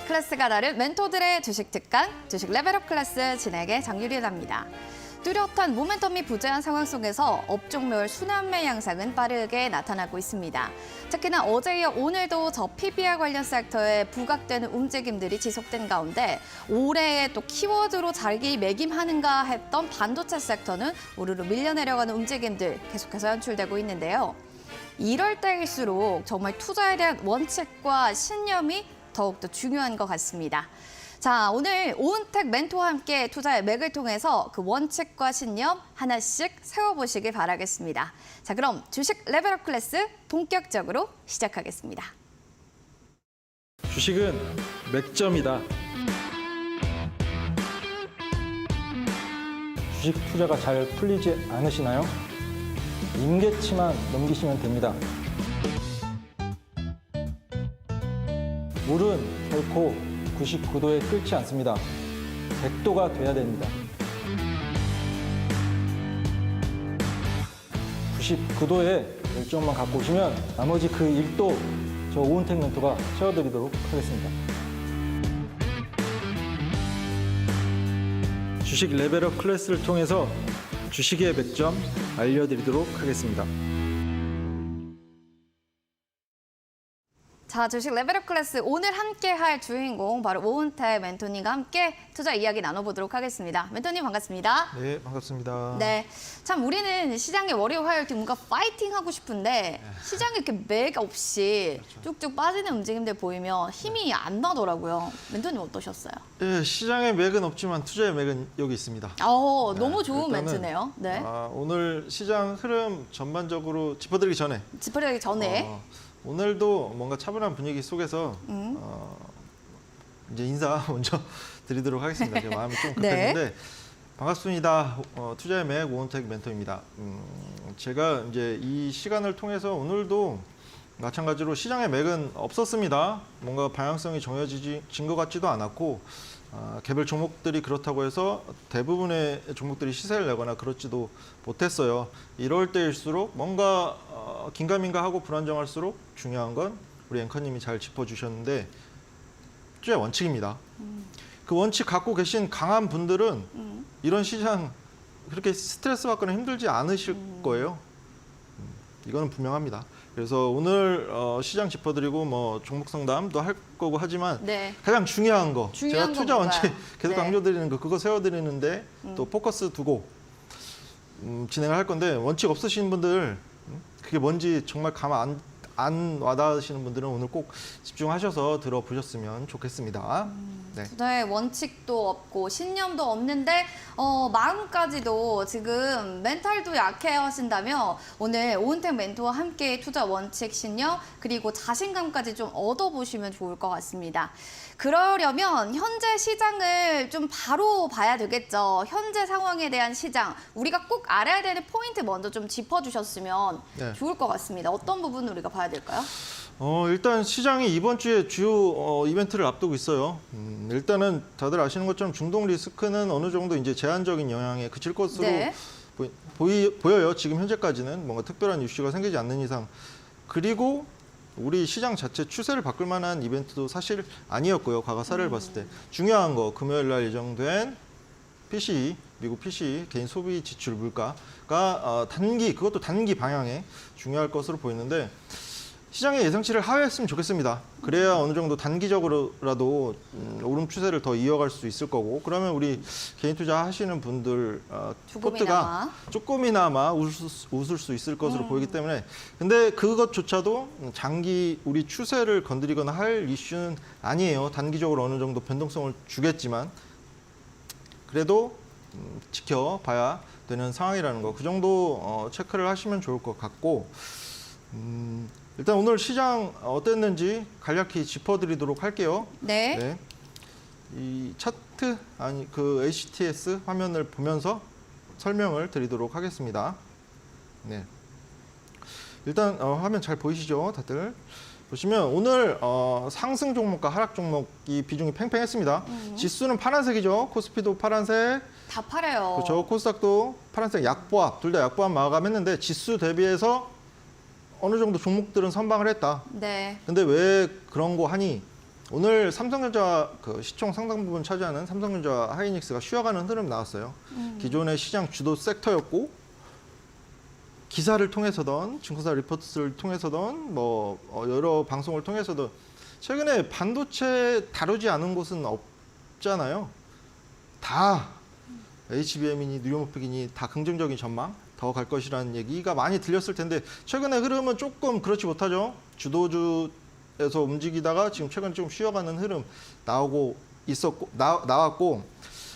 클래스가 다른 멘토들의 주식 특강, 주식 레벨업 클래스 진행의 장유리입니다. 뚜렷한 모멘텀이 부재한 상황 속에서 업종별 순환매 양상은 빠르게 나타나고 있습니다. 특히나 어제 이어 오늘도 저 PBR 관련 섹터에 부각되는 움직임들이 지속된 가운데 올해의 또 키워드로 자리매김하는가 했던 반도체 섹터는 우르르 밀려 내려가는 움직임들 계속해서 연출되고 있는데요. 이럴 때일수록 정말 투자에 대한 원칙과 신념이 더욱더 중요한 것 같습니다. 자, 오늘 오은택 멘토와 함께 투자의 맥을 통해서 그 원칙과 신념 하나씩 세워보시길 바라겠습니다. 자, 그럼 주식 레벨업 클래스 본격적으로 시작하겠습니다. 주식은 맥점이다. 주식 투자가 잘 풀리지 않으시나요? 임계치만 넘기시면 됩니다. 물은 결코 99도에 끓지 않습니다. 100도가 돼야 됩니다. 99도의 열정만 갖고 오시면 나머지 그 1도 저 오은택 멘토가 채워드리도록 하겠습니다. 주식 레벨업 클래스를 통해서 주식의 맥점 알려드리도록 하겠습니다. 자, 주식 레벨업 클래스 오늘 함께 할 주인공 바로 오은택 멘토님과 함께 투자 이야기 나눠보도록 하겠습니다. 멘토님 반갑습니다. 네, 반갑습니다. 네, 참 우리는 시장의 월요 화요일 뭔가 파이팅 하고 싶은데 시장에 이렇게 맥 없이 쭉쭉 빠지는 움직임들 보이면 힘이 안 나더라고요. 멘토님 어떠셨어요? 네, 시장의 맥은 없지만 투자의 맥은 여기 있습니다. 너무 좋은 일단은, 멘트네요. 네, 오늘 시장 흐름 전반적으로 짚어드리기 전에 짚어드리기 전에 오늘도 뭔가 차분한 분위기 속에서 이제 인사 먼저 드리도록 하겠습니다. 제 마음이 좀 급했는데 네. 반갑습니다. 투자의 맥 오은택 멘토입니다. 제가 이제 이 시간을 통해서 오늘도 마찬가지로 시장의 맥은 없었습니다. 뭔가 방향성이 정해진 것 같지도 않았고 개별 종목들이 그렇다고 해서 대부분의 종목들이 시세를 내거나 그렇지도 못했어요. 이럴 때일수록 뭔가 긴가민가 하고 불안정할수록 중요한 건 우리 앵커님이 잘 짚어주셨는데 투자의 원칙입니다. 그 원칙 갖고 계신 강한 분들은 이런 시장 그렇게 스트레스 받거나 힘들지 않으실 거예요. 이거는 분명합니다. 그래서 오늘 시장 짚어드리고 뭐 종목 상담도 할 거고 하지만 네. 가장 중요한 거 제가 투자 원칙 계속 네. 강조드리는 거 그거 세워드리는데 또 포커스 두고 진행을 할 건데 원칙 없으신 분들 그게 뭔지 정말 감 안 와닿으시는 분들은 오늘 꼭 집중하셔서 들어보셨으면 좋겠습니다. 네. 투자의 원칙도 없고 신념도 없는데 마음까지도 지금 멘탈도 약해 하신다면 오늘 오은택 멘토와 함께 투자 원칙, 신념 그리고 자신감까지 좀 얻어보시면 좋을 것 같습니다. 그러려면 현재 시장을 좀 바로 봐야 되겠죠. 현재 상황에 대한 시장, 우리가 꼭 알아야 되는 포인트 먼저 좀 짚어주셨으면 네. 좋을 것 같습니다. 어떤 부분을 우리가 봐야 될까요? 일단 시장이 이번 주에 주요 이벤트를 앞두고 있어요. 일단은 다들 아시는 것처럼 중동 리스크는 어느 정도 이제 제한적인 영향에 그칠 것으로 네. 보여요. 지금 현재까지는 뭔가 특별한 이슈가 생기지 않는 이상. 그리고 우리 시장 자체 추세를 바꿀 만한 이벤트도 사실 아니었고요. 과거 사례를 봤을 때. 중요한 거 금요일 날 예정된 PCE, 미국 PCE 개인 소비 지출 물가가 그것도 단기 방향에 중요할 것으로 보이는데 시장의 예상치를 하회했으면 좋겠습니다. 그래야 어느 정도 단기적으로라도 오름 추세를 더 이어갈 수 있을 거고 그러면 우리 개인 투자 하시는 분들 포트가 조금이나마 웃을 수 있을 것으로 보이기 때문에 근데 그것조차도 장기 우리 추세를 건드리거나 할 이슈는 아니에요. 단기적으로 어느 정도 변동성을 주겠지만 그래도 지켜봐야 되는 상황이라는 거 그 정도 체크를 하시면 좋을 것 같고 일단 오늘 시장 어땠는지 간략히 짚어드리도록 할게요. 네. 네. 이 차트 그 HTS 화면을 보면서 설명을 드리도록 하겠습니다. 네. 일단 화면 잘 보이시죠, 다들? 보시면 오늘 상승 종목과 하락 종목이 비중이 팽팽했습니다. 지수는 파란색이죠. 코스피도 파란색. 다 팔아요. 그렇죠. 코스닥도 파란색 약보합, 둘 다 약보합 마감했는데 지수 대비해서 어느 정도 종목들은 선방을 했다. 네. 근데 왜 그런 거 하니 오늘 삼성전자 그 시총 상당 부분 차지하는 삼성전자 하이닉스가 쉬어가는 흐름 나왔어요. 기존의 시장 주도 섹터였고 기사를 통해서든 증권사 리포트를 통해서든 뭐 여러 방송을 통해서든 최근에 반도체 다루지 않은 곳은 없잖아요. 다 HBM이니 뉴욕모픽이니 다 긍정적인 전망 더 갈 것이라는 얘기가 많이 들렸을 텐데 최근의 흐름은 조금 그렇지 못하죠. 주도주에서 움직이다가 지금 최근 좀 쉬어가는 흐름 나왔고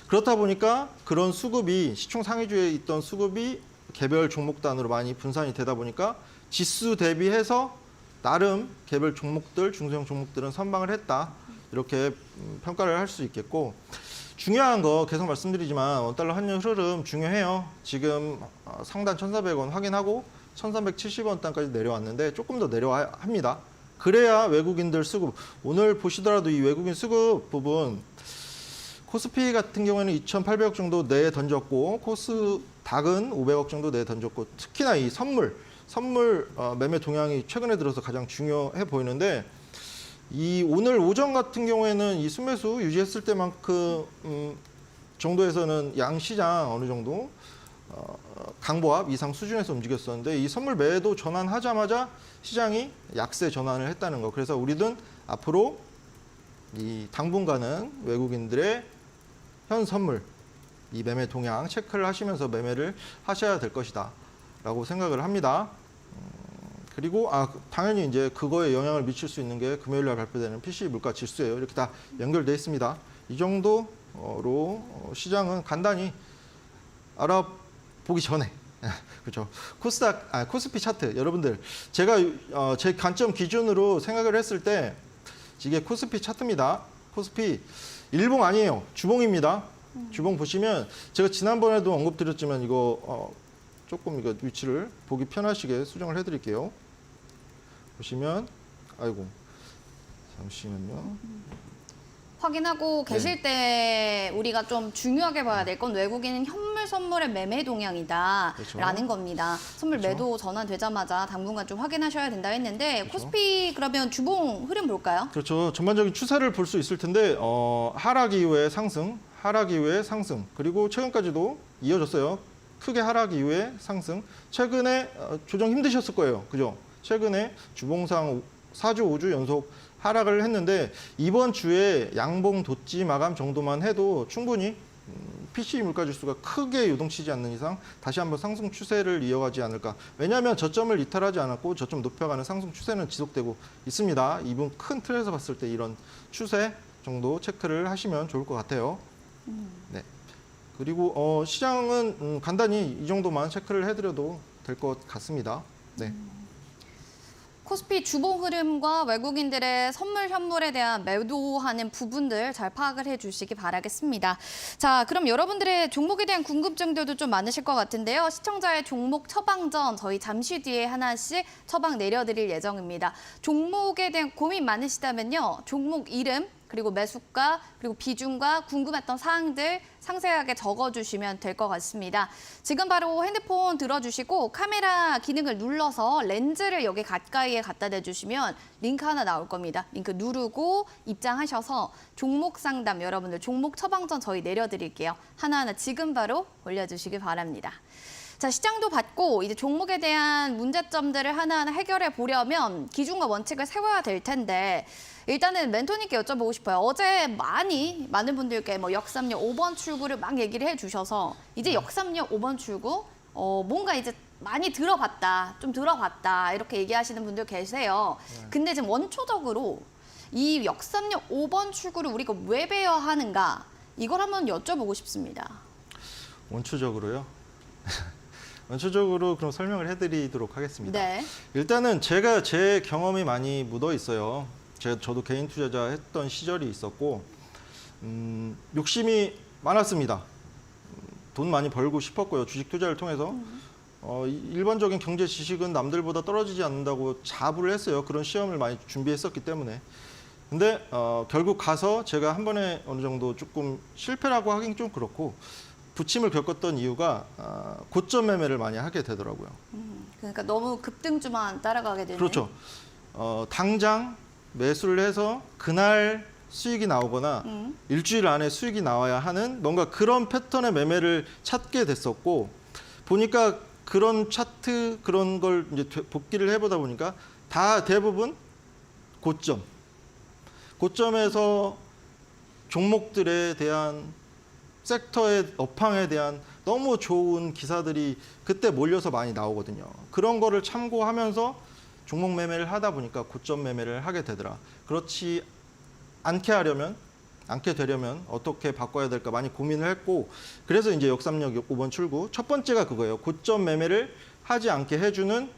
그렇다 보니까 그런 수급이 시총 상위주에 있던 수급이 개별 종목단으로 많이 분산이 되다 보니까 지수 대비해서 나름 개별 종목들 중소형 종목들은 선방을 했다 이렇게 평가를 할 수 있겠고 중요한 거 계속 말씀드리지만 원달러 환율 흐름 중요해요. 지금 상단 1,400원 확인하고 1,370원 단까지 내려왔는데 조금 더 내려와야 합니다. 그래야 외국인들 수급 오늘 보시더라도 이 외국인 수급 부분 코스피 같은 경우에는 2,800억 정도 내에 던졌고 코스닥은 500억 정도 내에 던졌고 특히나 이 선물 매매 동향이 최근에 들어서 가장 중요해 보이는데 이 오늘 오전 같은 경우에는 이 순매수 유지했을 때만큼 정도에서는 양 시장 어느 정도 강보합 이상 수준에서 움직였었는데 이 선물 매도 전환하자마자 시장이 약세 전환을 했다는 거. 그래서 우리는 앞으로 이 당분간은 외국인들의 현 선물 이 매매 동향 체크를 하시면서 매매를 하셔야 될 것이다라고 생각을 합니다. 그리고 당연히 이제 그거에 영향을 미칠 수 있는 게 금요일 날 발표되는 PC 물가 지수예요. 이렇게 다 연결돼 있습니다. 이 정도로 시장은 간단히 알아보기 전에 그렇죠. 코스피 차트 여러분들 제가 제 관점 기준으로 생각을 했을 때 이게 코스피 차트입니다. 코스피 일봉 아니에요. 주봉입니다. 주봉 보시면 제가 지난번에도 언급드렸지만 이거 조금 이거 위치를 보기 편하시게 수정을 해드릴게요. 보시면 잠시만요. 확인하고 계실 때 우리가 좀 중요하게 봐야 될 건 외국인은 현물 선물의 매매 동향이다라는 그렇죠. 겁니다. 선물 그렇죠. 매도 전환되자마자 당분간 좀 확인하셔야 된다 했는데 그렇죠. 코스피 그러면 주봉 흐름 볼까요? 그렇죠. 전반적인 추세를 볼 수 있을 텐데 하락 이후에 상승, 그리고 최근까지도 이어졌어요. 크게 하락 이후에 상승. 최근에 조정 힘드셨을 거예요. 그죠? 최근에 주봉상 4주, 5주 연속 하락을 했는데 이번 주에 양봉 도치 마감 정도만 해도 충분히 PC 물가지수가 크게 요동치지 않는 이상 다시 한번 상승 추세를 이어가지 않을까. 왜냐하면 저점을 이탈하지 않았고 저점 높여가는 상승 추세는 지속되고 있습니다. 이번 큰 틀에서 봤을 때 이런 추세 정도 체크를 하시면 좋을 것 같아요. 네. 그리고 시장은 간단히 이 정도만 체크를 해드려도 될 것 같습니다. 네. 코스피 주봉 흐름과 외국인들의 선물 현물에 대한 매도하는 부분들 잘 파악을 해주시기 바라겠습니다. 자, 그럼 여러분들의 종목에 대한 궁금증들도 좀 많으실 것 같은데요. 시청자의 종목 처방전 저희 잠시 뒤에 하나씩 처방 내려드릴 예정입니다. 종목에 대한 고민 많으시다면요. 종목 이름, 그리고 매수가, 그리고 비중과 궁금했던 사항들 상세하게 적어주시면 될 것 같습니다. 지금 바로 핸드폰 들어주시고 카메라 기능을 눌러서 렌즈를 여기 가까이에 갖다 대주시면 링크 하나 나올 겁니다. 링크 누르고 입장하셔서 종목 상담 여러분들 종목 처방전 저희 내려드릴게요. 하나하나 지금 바로 올려주시기 바랍니다. 자, 시장도 봤고 이제 종목에 대한 문제점들을 하나하나 해결해 보려면 기준과 원칙을 세워야 될 텐데 일단은 멘토님께 여쭤보고 싶어요. 어제 많은 분들께 뭐 역삼역 5번 출구를 막 얘기를 해주셔서 이제 역삼역 5번 출구 뭔가 이제 많이 좀 들어봤다 이렇게 얘기하시는 분들 계세요. 근데 지금 원초적으로 이 역삼역 5번 출구를 우리가 왜 배워야 하는가 이걸 한번 여쭤보고 싶습니다. 원초적으로요? 원초적으로 그럼 설명을 해드리도록 하겠습니다. 네. 일단은 제가 제 경험이 많이 묻어 있어요. 저도 개인 투자자 했던 시절이 있었고 욕심이 많았습니다. 돈 많이 벌고 싶었고요. 주식 투자를 통해서 일반적인 경제 지식은 남들보다 떨어지지 않는다고 자부를 했어요. 그런 시험을 많이 준비했었기 때문에. 근데 결국 가서 제가 한 번에 어느 정도 조금 실패라고 하긴 좀 그렇고 부침을 겪었던 이유가 고점 매매를 많이 하게 되더라고요. 그러니까 너무 급등주만 따라가게 되는. 그렇죠. 당장 매수를 해서 그날 수익이 나오거나 일주일 안에 수익이 나와야 하는 뭔가 그런 패턴의 매매를 찾게 됐었고, 보니까 그런 차트 그런 걸 이제 복기를 해보다 보니까 다 대부분 고점에서 종목들에 대한 섹터의 업황에 대한 너무 좋은 기사들이 그때 몰려서 많이 나오거든요. 그런 거를 참고하면서 종목 매매를 하다 보니까 고점 매매를 하게 되더라. 그렇지 않게 되려면 어떻게 바꿔야 될까 많이 고민을 했고, 그래서 이제 역삼역 5번 출구 첫 번째가 그거예요. 고점 매매를 하지 않게 해주는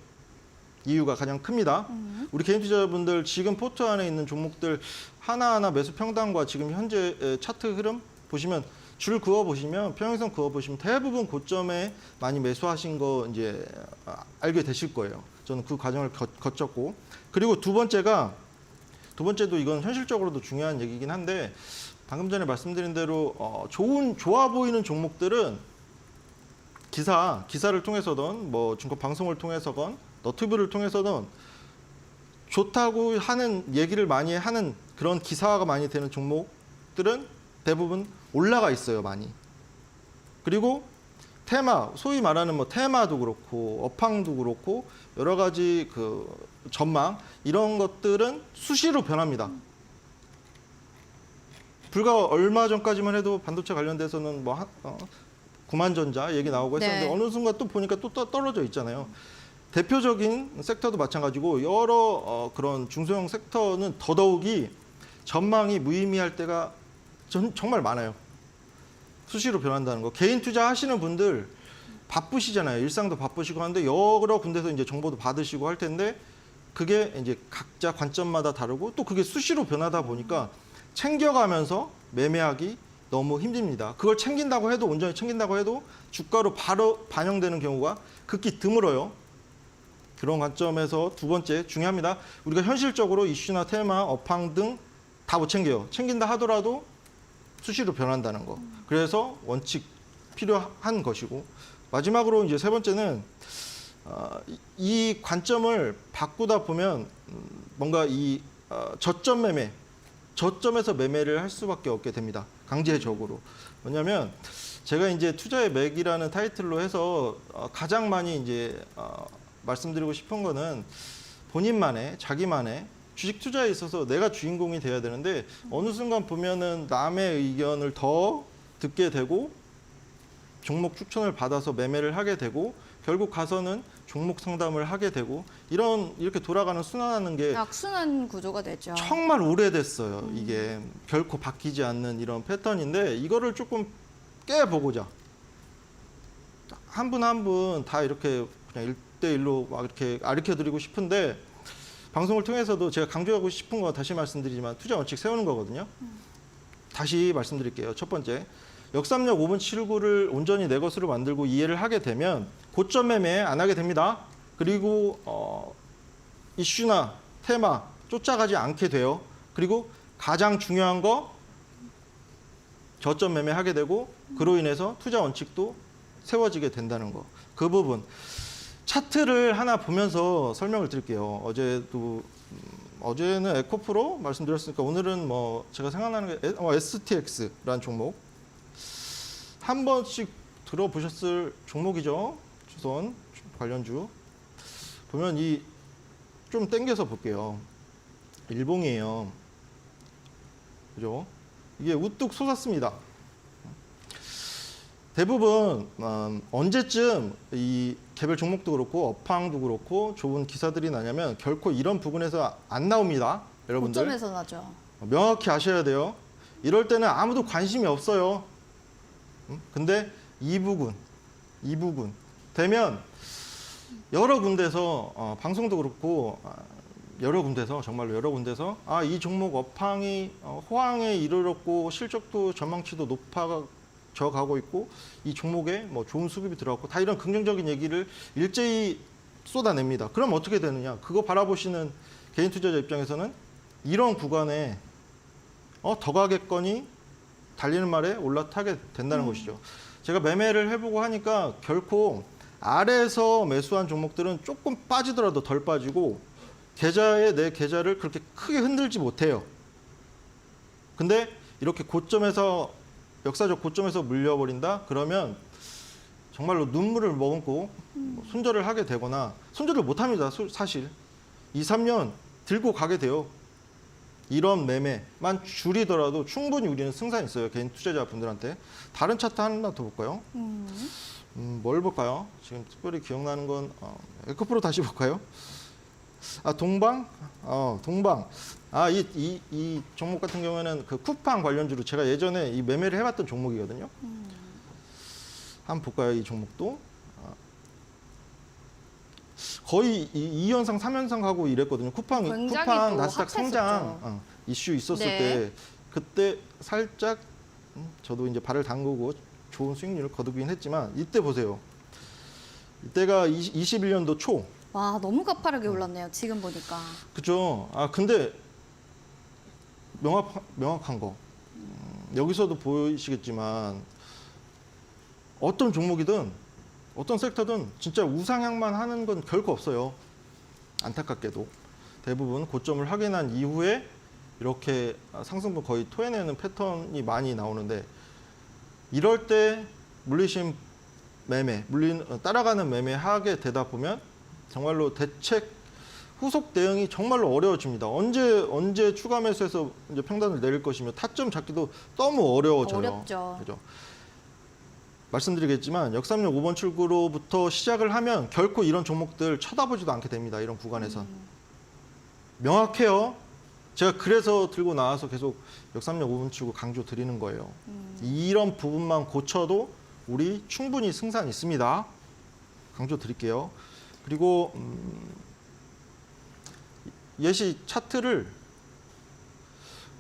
이유가 가장 큽니다. 우리 개인 투자자분들 지금 포트 안에 있는 종목들 하나하나 매수 평단과 지금 현재 차트 흐름 보시면 줄 그어 보시면 평행선 그어 보시면 대부분 고점에 많이 매수하신 거 이제 알게 되실 거예요. 저는 그 과정을 거쳤고, 그리고 두 번째도 이건 현실적으로도 중요한 얘기긴 한데, 방금 전에 말씀드린 대로 좋아 보이는 종목들은 기사를 통해서든 뭐 증권 방송을 통해서건 너튜브를 통해서든 좋다고 하는 얘기를 많이 하는 그런 기사화가 많이 되는 종목들은 대부분 올라가 있어요, 많이. 그리고 테마, 소위 말하는 뭐 테마도 그렇고 업황도 그렇고 여러 가지 그 전망 이런 것들은 수시로 변합니다. 불과 얼마 전까지만 해도 반도체 관련돼서는 뭐 구만전자 얘기 나오고 했었는데 네. 어느 순간 또 보니까 또 떨어져 있잖아요. 대표적인 섹터도 마찬가지고 여러 그런 중소형 섹터는 더더욱이 전망이 무의미할 때가 정말 많아요. 수시로 변한다는 거. 개인 투자 하시는 분들 바쁘시잖아요. 일상도 바쁘시고 하는데 여러 군데서 이제 정보도 받으시고 할 텐데 그게 이제 각자 관점마다 다르고 또 그게 수시로 변하다 보니까 챙겨가면서 매매하기 너무 힘듭니다. 그걸 챙긴다고 해도 온전히 챙긴다고 해도 주가로 바로 반영되는 경우가 극히 드물어요. 그런 관점에서 두 번째 중요합니다. 우리가 현실적으로 이슈나 테마, 업황 등 다 못 챙겨요. 챙긴다 하더라도 수시로 변한다는 거. 그래서 원칙 필요한 것이고, 마지막으로 이제 세 번째는 이 관점을 바꾸다 보면 뭔가 이 저점 매매, 저점에서 매매를 할 수밖에 없게 됩니다. 강제적으로. 왜냐하면 제가 이제 투자의 맥이라는 타이틀로 해서 가장 많이 이제 말씀드리고 싶은 거는 본인만의 자기만의 주식 투자에 있어서 내가 주인공이 돼야 되는데 어느 순간 보면은 남의 의견을 더 듣게 되고 종목 추천을 받아서 매매를 하게 되고 결국 가서는 종목 상담을 하게 되고 이렇게 돌아가는 순환하는 게 악순환 구조가 되죠. 정말 오래됐어요. 이게 결코 바뀌지 않는 이런 패턴인데 이거를 조금 깨보고자 한 분 한 분 다 이렇게 그냥 1대1로 막 이렇게 가르쳐드리고 싶은데 방송을 통해서도 제가 강조하고 싶은 거 다시 말씀드리지만 투자 원칙 세우는 거거든요. 다시 말씀드릴게요. 첫 번째, 역삼역 5번 7구를 온전히 내 것으로 만들고 이해를 하게 되면 고점 매매 안 하게 됩니다. 그리고 이슈나 테마 쫓아가지 않게 돼요. 그리고 가장 중요한 거 저점 매매하게 되고 그로 인해서 투자 원칙도 세워지게 된다는 거. 그 부분. 차트를 하나 보면서 설명을 드릴게요. 어제는 에코프로 말씀드렸으니까 오늘은 뭐 제가 생각나는 게 STX라는 종목 한 번씩 들어보셨을 종목이죠. 조선 관련주 보면 이 좀 땡겨서 볼게요. 일봉이에요. 그죠? 이게 우뚝 솟았습니다. 대부분 언제쯤 이 개별 종목도 그렇고 업황도 그렇고 좋은 기사들이 나냐면 결코 이런 부분에서 안 나옵니다. 여러분들. 고점에서 나죠. 명확히 아셔야 돼요. 이럴 때는 아무도 관심이 없어요. 근데 이 부분 되면 여러 군데서 방송도 그렇고 정말로 여러 군데서 이 종목 업황이 호황에 이르렀고 실적도 전망치도 높아져 가고 있고 이 종목에 뭐 좋은 수급이 들어갔고 다 이런 긍정적인 얘기를 일제히 쏟아냅니다. 그럼 어떻게 되느냐? 그거 바라보시는 개인 투자자 입장에서는 이런 구간에 더 가겠거니 달리는 말에 올라타게 된다는 것이죠. 제가 매매를 해보고 하니까 결코 아래에서 매수한 종목들은 조금 빠지더라도 덜 빠지고 내 계좌를 그렇게 크게 흔들지 못해요. 근데 이렇게 고점에서 역사적 고점에서 물려버린다? 그러면 정말로 눈물을 머금고 손절을 하게 되거나 손절을 못합니다. 사실 2, 3년 들고 가게 돼요. 이런 매매만 줄이더라도 충분히 우리는 승산이 있어요. 개인 투자자분들한테. 다른 차트 하나 더 볼까요? 뭘 볼까요? 지금 특별히 기억나는 건 에코프로 다시 볼까요? 동방? 동방. 이 종목 같은 경우에는 그 쿠팡 관련주로 제가 예전에 이 매매를 해봤던 종목이거든요. 한번 볼까요? 이 종목도. 거의 2연상, 3연상 하고 이랬거든요. 쿠팡 굉장히 또 나스닥 상장 핫했었죠. 이슈 있었을 네. 때 그때 살짝 저도 이제 발을 담그고 좋은 수익률을 거두긴 했지만 이때 보세요. 이때가 21년도 초. 와, 너무 가파르게 올랐네요. 지금 보니까. 그죠? 근데 명확한 거. 여기서도 보이시겠지만 어떤 종목이든 어떤 섹터든 진짜 우상향만 하는 건 결코 없어요. 안타깝게도. 대부분 고점을 확인한 이후에 이렇게 상승분 거의 토해내는 패턴이 많이 나오는데 이럴 때 물리심 매매, 따라가는 매매 하게 되다 보면 정말로 대책 후속 대응이 정말로 어려워집니다. 언제 추가 매수해서 이제 평단을 내릴 것이며 타점 잡기도 너무 어려워져요. 어렵죠. 그죠? 말씀드리겠지만 역삼역 5번 출구로부터 시작을 하면 결코 이런 종목들 쳐다보지도 않게 됩니다. 이런 구간에선. 명확해요. 제가 그래서 들고 나와서 계속 역삼역 5번 출구 강조 드리는 거예요. 이런 부분만 고쳐도 우리 충분히 승산 있습니다. 강조 드릴게요. 그리고 예시 차트를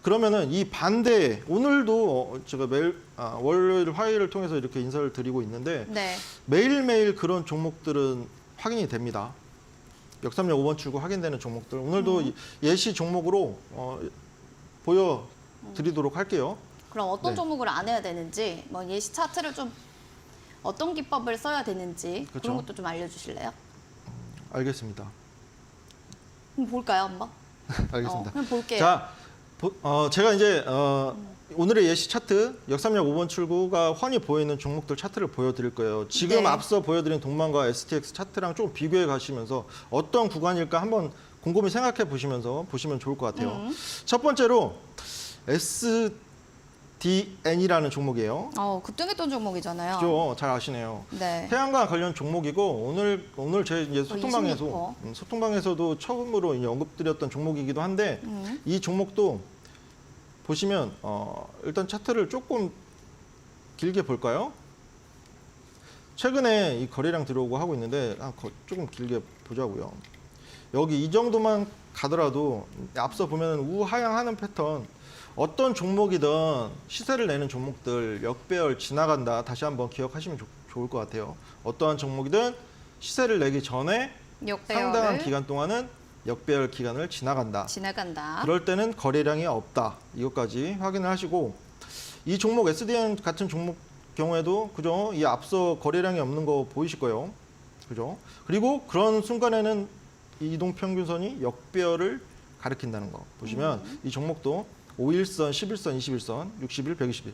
그러면은 이 반대에 오늘도 제가 월요일, 화요일을 통해서 이렇게 인사를 드리고 있는데 네. 매일매일 그런 종목들은 확인이 됩니다. 역삼역 5번 출구 확인되는 종목들 오늘도 예시 종목으로 보여드리도록 할게요. 그럼 어떤 네. 종목을 안 해야 되는지, 뭐 예시 차트를 좀 어떤 기법을 써야 되는지 그렇죠. 그런 것도 좀 알려주실래요? 알겠습니다. 그럼 볼까요, 한번? 알겠습니다. 그럼 볼게요. 자, 제가 이제 오늘의 예시 차트 역삼역 5번 출구가 훤히 보이는 종목들 차트를 보여드릴 거예요. 지금 네. 앞서 보여드린 동망과 STX 차트랑 조금 비교해 가시면서 어떤 구간일까 한번 곰곰이 생각해 보시면서 보시면 좋을 것 같아요. 첫 번째로 SDN이라는 종목이에요. 급등했던 종목이잖아요. 그죠? 잘 아시네요. 네. 태양광 관련 종목이고 오늘 제 이제 26%. 소통방에서도 처음으로 이제 언급드렸던 종목이기도 한데 이 종목도 보시면 일단 차트를 조금 길게 볼까요? 최근에 이 거래량 들어오고 하고 있는데 조금 길게 보자고요. 여기 이 정도만 가더라도 앞서 보면 우하향하는 패턴 어떤 종목이든 시세를 내는 종목들 역배열 지나간다. 다시 한번 기억하시면 좋을 것 같아요. 어떠한 종목이든 시세를 내기 전에 역배열을 상당한 기간 동안은 역배열 기간을 지나간다. 지나간다. 그럴 때는 거래량이 없다. 이것까지 확인을 하시고 이 종목 SDN 같은 종목 경우에도 그죠? 이 앞서 거래량이 없는 거 보이실 거예요. 그죠? 그리고 그런 순간에는 이 이동 평균선이 역배열을 가리킨다는 거 보시면 이 종목도 5일선, 11선, 21선, 60일, 120일.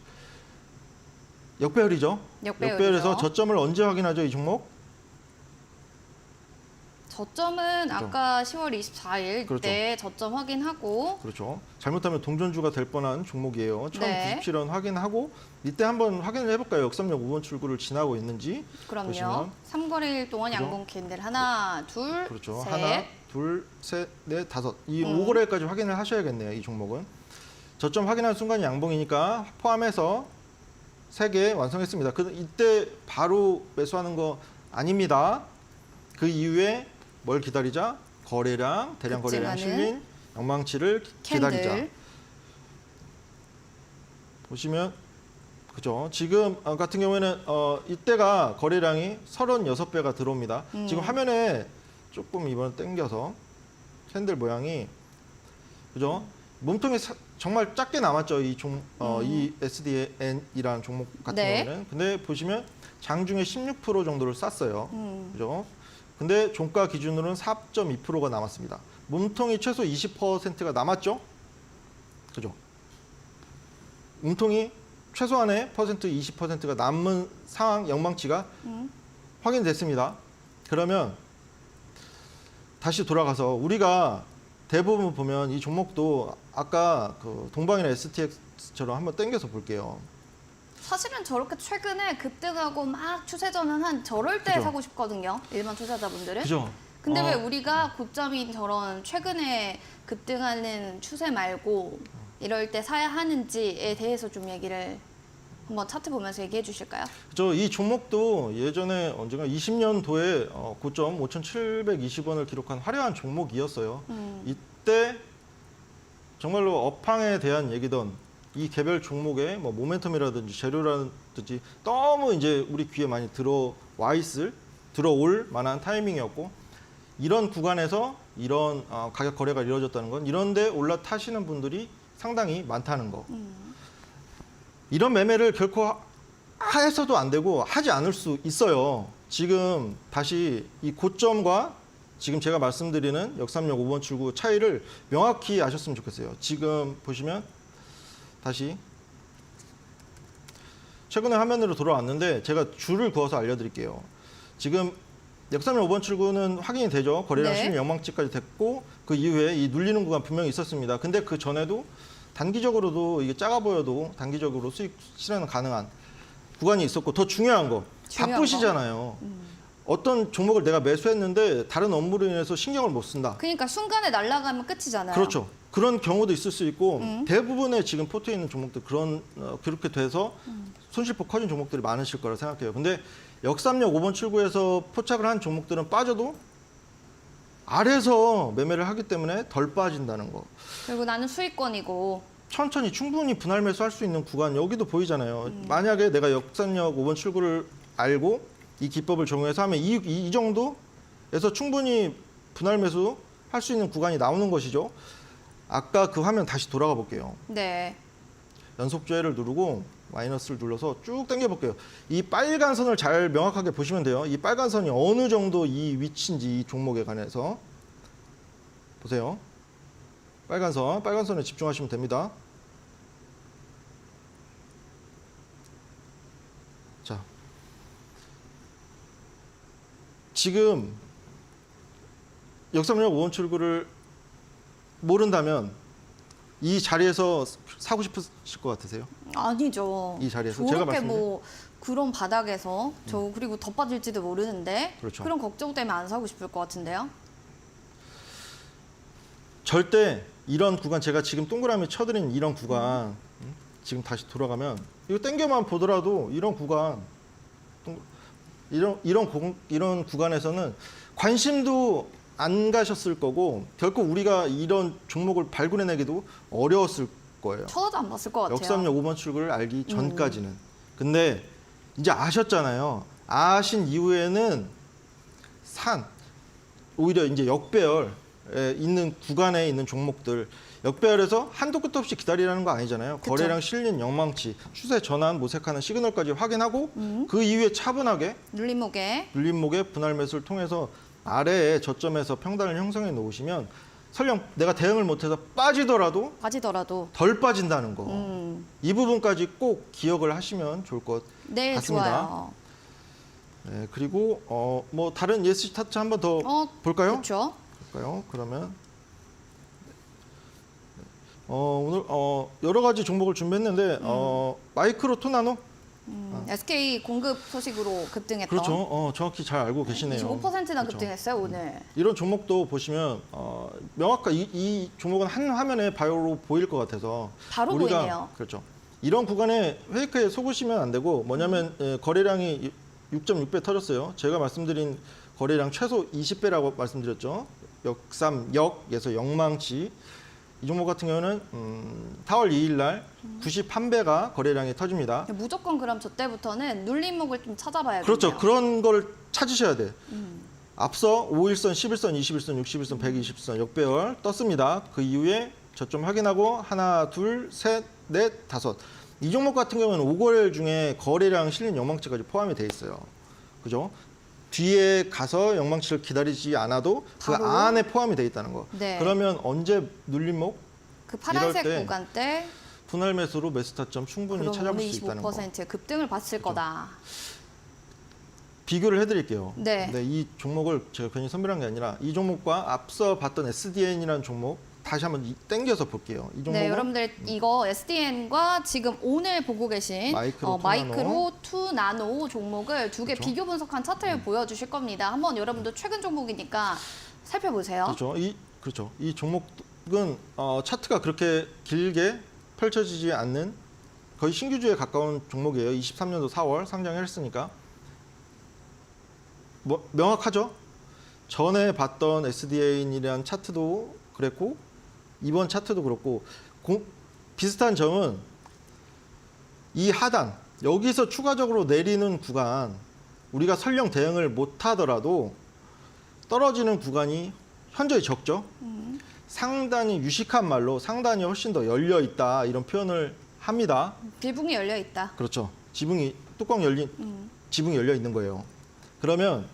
역배열이죠. 역배열이죠. 역배열에서 저점을 언제 확인하죠, 이 종목? 저점은 아까 10월 24일 그렇죠. 때 저점 확인하고 그렇죠. 잘못하면 동전주가 될 뻔한 종목이에요. 네. 1097원 확인하고 이때 한번 확인을 해볼까요? 역삼역 5번 출구를 지나고 있는지. 그럼요. 보시면. 3거래일 동안 그죠? 양봉 캔들 하나, 둘, 그렇죠. 셋. 하나, 둘, 셋, 넷, 다섯. 이 5거래일까지 확인을 하셔야겠네요. 이 종목은. 저점 확인하는 순간이 양봉이니까 포함해서 3개 완성했습니다. 이때 바로 매수하는 거 아닙니다. 그 이후에 뭘 기다리자? 거래량, 대량 거래량 급증하는 실린 양망치를 캔들. 기다리자. 보시면 그죠? 지금 같은 경우에는 이때가 거래량이 36배가 들어옵니다. 지금 화면에 조금 이번에 당겨서 캔들 모양이 그죠? 몸통이 정말 작게 남았죠. 이 SDN이라는 종목 같은 네. 경우에는. 근데 보시면 장중에 16% 정도를 쌌어요. 음. 그죠? 근데 종가 기준으로는 4.2%가 남았습니다. 몸통이 최소 20%가 남았죠? 그죠? 몸통이 최소한의 퍼센트 20%가 남은 상황 영망치가 확인됐습니다. 그러면 다시 돌아가서 우리가 대부분 보면 이 종목도 아까 그 동방이나 STX처럼 한번 당겨서 볼게요. 사실은 저렇게 최근에 급등하고 막 추세전환 한 저럴 때 그죠. 사고 싶거든요. 일반 투자자분들은. 그죠? 근데 왜 우리가 고점인 저런 최근에 급등하는 추세 말고 이럴 때 사야 하는지에 대해서 좀 얘기를 한번 차트 보면서 얘기해 주실까요? 이 종목도 예전에 언젠가 20년도에 고점 5,720원을 기록한 화려한 종목이었어요. 이때 정말로 업황에 대한 얘기던 이 개별 종목의 뭐 모멘텀이라든지 재료라든지 너무 이제 우리 귀에 많이 들어올 만한 타이밍이었고 이런 구간에서 이런 가격 거래가 이루어졌다는 건 이런데 올라타시는 분들이 상당히 많다는 거. 이런 매매를 결코 해서도 안 되고 하지 않을 수 있어요. 지금 다시 이 고점과 지금 제가 말씀드리는 역삼역 5번 출구 차이를 명확히 아셨으면 좋겠어요. 지금 보시면 다시 최근에 화면으로 돌아왔는데 제가 줄을 그어서 알려드릴게요. 지금 역삼역 5번 출구는 확인이 되죠. 거래량 네. 실현 영망치까지 됐고 그 이후에 이 눌리는 구간 분명히 있었습니다. 근데 그 전에도 단기적으로도 이게 작아 보여도 단기적으로 수익 실현은 가능한 구간이 있었고 더 중요한 거 중요한 바쁘시잖아요. 어떤 종목을 내가 매수했는데 다른 업무로 인해서 신경을 못 쓴다. 그러니까 순간에 날아가면 끝이잖아요. 그렇죠. 그런 경우도 있을 수 있고 대부분의 지금 포트에 있는 종목들 그렇게 돼서 손실폭 커진 종목들이 많으실 거라 생각해요. 근데 역삼역 5번 출구에서 포착을 한 종목들은 빠져도 아래에서 매매를 하기 때문에 덜 빠진다는 거. 그리고 나는 수익권이고 천천히 충분히 분할 매수할 수 있는 구간 여기도 보이잖아요. 만약에 내가 역삼역 5번 출구를 알고 이 기법을 적용해서 하면 이 정도에서 충분히 분할 매수 할 수 있는 구간이 나오는 것이죠. 아까 그 화면 다시 돌아가 볼게요. 네. 연속조회를 누르고 마이너스를 눌러서 쭉 당겨 볼게요. 이 빨간 선을 잘 명확하게 보시면 돼요. 이 빨간 선이 어느 정도 이 위치인지 이 종목에 관해서 보세요. 빨간 선에 집중하시면 됩니다. 자, 지금 역삼역 5번 출구를 모른다면 이 자리에서 사고 싶으실 것 같으세요? 아니죠. 이 자리에서 저렇게 제가 말씀드린 뭐 그런 바닥에서 저 그리고 더 빠질지도 모르는데 그렇죠. 그런 걱정 때문에 안 사고 싶을 것 같은데요. 절대 이런 구간 제가 지금 동그라미 쳐드린 이런 구간 지금 다시 돌아가면 이거 땡겨만 보더라도 이런 구간 이런 구간에서는 관심도 안 가셨을 거고 결코 우리가 이런 종목을 발굴해내기도 어려웠을 거예요. 쳐다도 안 봤을 것 같아요. 역삼역 5번 출구를 알기 전까지는. 근데 이제 아셨잖아요. 아신 이후에는 오히려 이제 역배열에 있는 구간에 있는 종목들 역배열에서 한도 끝도 없이 기다리라는 거 아니잖아요. 그쵸. 거래량 실린 영망치, 추세 전환 모색하는 시그널까지 확인하고 그 이후에 차분하게 눌림목에 눌림목의 분할 매수를 통해서 아래에 저점에서 평단을 형성해 놓으시면 설령 내가 대응을 못해서 빠지더라도 덜 빠진다는 거. 이 부분까지 꼭 기억을 하시면 좋을 것 네, 같습니다. 좋아요. 네, 그리고 뭐 다른 예스 차트 한번 더 볼까요? 그렇죠. 볼까요? 그러면 오늘 여러 가지 종목을 준비했는데 마이크로 토나노 SK 공급 소식으로 급등했던 그렇죠. 정확히 잘 알고 계시네요. 25%나 그렇죠. 급등했어요, 오늘. 이런 종목도 보시면 명확한 이 종목은 한 화면에 바로 보일 것 같아서 바로 우리가, 보이네요. 그렇죠. 이런 구간에 페이크에 속으시면 안 되고 뭐냐면 거래량이 6.6배 터졌어요. 제가 말씀드린 거래량 최소 20배라고 말씀드렸죠. 역삼역에서 영망치 이 종목 같은 경우는 4월 2일 날 91배가 거래량이 터집니다. 무조건 그럼 저 때부터는 눌림목을 좀 찾아봐야겠네요. 그렇죠. 그런 걸 찾으셔야 돼. 앞서 5일선, 11선, 21선, 61선, 120선 역배열 떴습니다. 그 이후에 저점 확인하고 하나, 둘, 셋, 넷, 다섯. 이 종목 같은 경우는 5거래일 중에 거래량 실린 영망치까지 포함이 돼 있어요. 그죠? 뒤에 가서 영망치를 기다리지 않아도 그 바로? 안에 포함이 돼 있다는 거. 네. 그러면 언제 눌림목 그 파란색 이럴 때 구간 때 분할 매수로 매수 타점 충분히 그럼 찾아볼 오늘 수 있다는 거. 25% 급등을 봤을 거다. 비교를 해드릴게요. 네. 이 종목을 제가 괜히 선별한 게 아니라 이 종목과 앞서 봤던 SDN이라는 종목 다시 한번 땡겨서 볼게요. 이 종목은 네, 여러분들 이거 SDN과 지금 오늘 보고 계신 마이크로 투 나노 종목을 두 개 그렇죠. 비교 분석한 차트를 보여주실 겁니다. 한번 여러분들 최근 종목이니까 살펴보세요. 그렇죠. 이 종목은 차트가 그렇게 길게 펼쳐지지 않는 거의 신규주에 가까운 종목이에요. 23년도 4월 상장을 했으니까 명확하죠. 전에 봤던 SDN이라는 차트도 그랬고 이번 차트도 그렇고 비슷한 점은 이 하단 여기서 추가적으로 내리는 구간 우리가 설령 대응을 못하더라도 떨어지는 구간이 현저히 적죠. 상단이 유식한 말로 상단이 훨씬 더 열려 있다 이런 표현을 합니다. 비붕이 열려 있다. 그렇죠. 지붕이 지붕이 열려 있는 거예요. 그러면